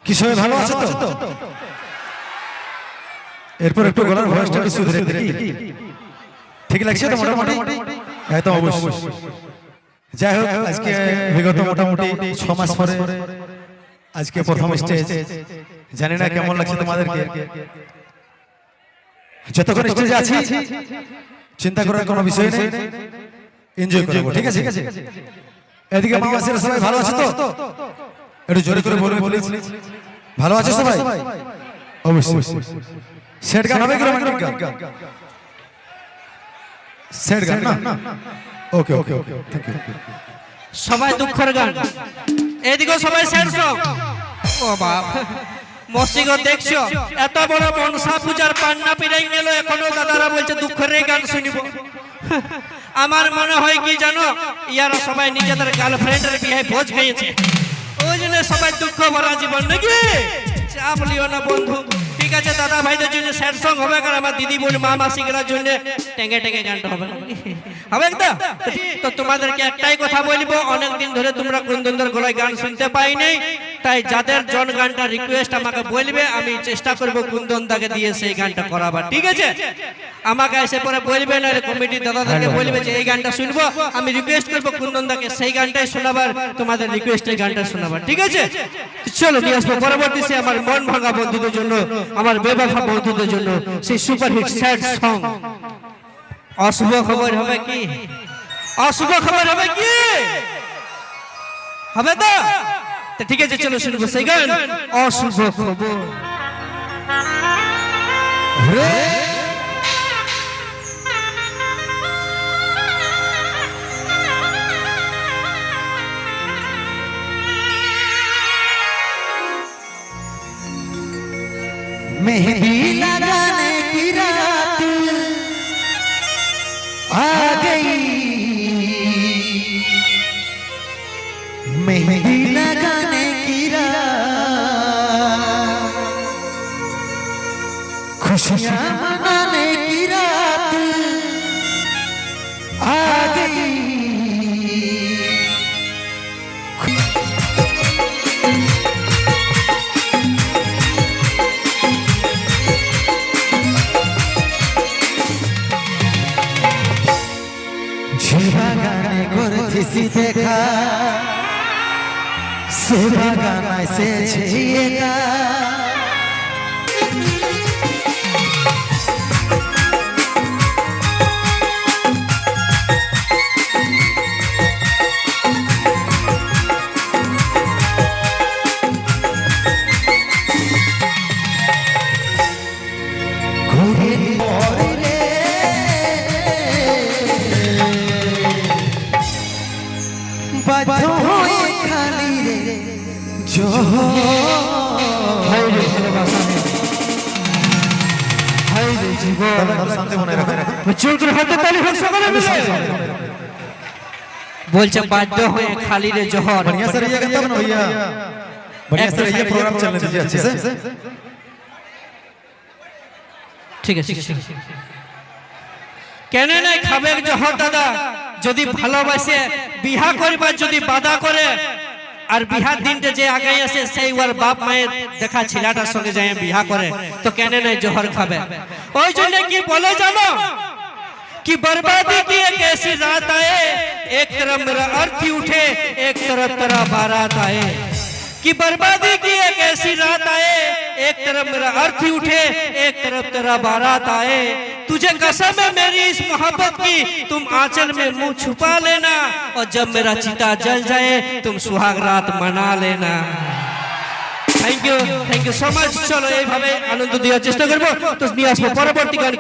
কি সবাই ভালো আছে তো? এরপর একটু গলার ভয়েসটা একটু সুধরে দেখি, ঠিক লাগছে তো মোটামুটি? একদম অবশ্যই। যাই হোক, আজকে বিগত মোটামুটি 6 মাস পরে আজকে প্রথম স্টেজ। জানি না কেমন লাগছে তোমাদেরকে। যতক্ষণ স্টেজে আছি চিন্তা করার কোনো বিষয় নেই, এনজয় করবো, ঠিক আছে? এদিকে মামাসিরা সবাই ভালো আছে তো? একটু জোরে করে বলবে, ভালো আছে সবাই? অবশ্যই। সেট গান হবে কি রোমান্টিক গান? সেট গান না? ওকে ওকে ওকে, থ্যাংক ইউ। সবাই দুঃখের গান, এদিকে সবাই স্যাড সং। ও বাপ, মসজিদ দেখছো এত বড় মনসা পূজার পান্না পিরাই গেল, এখনো দাদারা বলছে দুঃখের গান শুনিব। আমার মনে হয় কি জানো, ইয়ারা সবাই নিজেদের গার্লফ্রেন্ডের বিয়ে ভোজ খেয়েছে, ওই জন্য সবাই দুঃখ ভরা জীবন নাকি। চাপ লিও না বন্ধু, ঠিক আছে? দাদা ভাইদের জন্য স্যাড সং হবে, আর আমার দিদি বোন মা মাসিগের জন্য টেঙ্গে টেঙ্গে গানটা হবে, হবে তো? তো তোমাদেরকে একটাই কথা বলবো, অনেকদিন ধরে তোমরা কুন্দনদের গলায় গান শুনতে পাইনি, তাই যাদের জন গানটা রিকোয়েস্ট আমাকে বলবে, আমি চেষ্টা করব কুন্দনদাকে দিয়ে সেই গানটা করাবার, ঠিক আছে? আমাকে এসে পরে বলবে, না কমিটি দাদাদেরকে বলবে যে এই গানটা শুনবো, আমি রিকোয়েস্ট করবো কুন্দনদাকে সেই গানটাই শোনাবার, তোমাদের রিকোয়েস্টের গানটা শোনাবার, ঠিক আছে? চলো নিয়ে আসবো পরবর্তী সে আমার মন ভাঙা বন্ধুদের জন্য, আমার বেবাফা বন্ধুদের জন্য সেই সুপারহিট স্যাড সং। অশুভ খবর হবে কি? অশুভ খবর হবে কি? হবে তো? ঠিক আছে, চলো শুনবো সেই গান অশুভ খবর। मेहंदी लगाने की रात आ गई, मेहंदी लगाने की रात, खुशियां मनाने की रात आ गई। বাগানে করতেছি দেখা, সে বাগান এসেছে একা, বলছে বাধ্য হয়ে খালি রে জহর। बढ़िया से रहिएगा तब ना भैया, बढ़िया से रहिए, प्रोग्राम चलने दीजिए अच्छे से। ঠিক আছে, কেন নাই খাবে জহর দাদা? যদি ভালোবাসে বিহা করবার যদি বাধা করে, আর বিহার দিনটা যে আগে আসে সেই ওর বাপ মায়ের দেখা ছেলেটার সঙ্গে যায় বিহা করে, তো কেন নাই জহর খাবে? ওই জন্য কি বলে জানো, कि बर्बादी की एक ऐसी रात आए, एक तरफ मेरा अर्थी उठे, एक तरफ तेरा बारात आए। कि बर्बादी की एक ऐसी रात आए, एक तरफ मेरा अर्थी उठे, एक तरफ तेरा बारात आए। तुझे कसम है मेरी इस मोहब्बत की, तुम आंचल में मुंह छुपा लेना, और जब मेरा चिता जल जाए तुम सुहाग रात मना लेना। Thank you so much. चलो এইভাবে আনন্দ দেওয়ার চেষ্টা করব। তো নিয়ে আসবো পরবর্তী গান।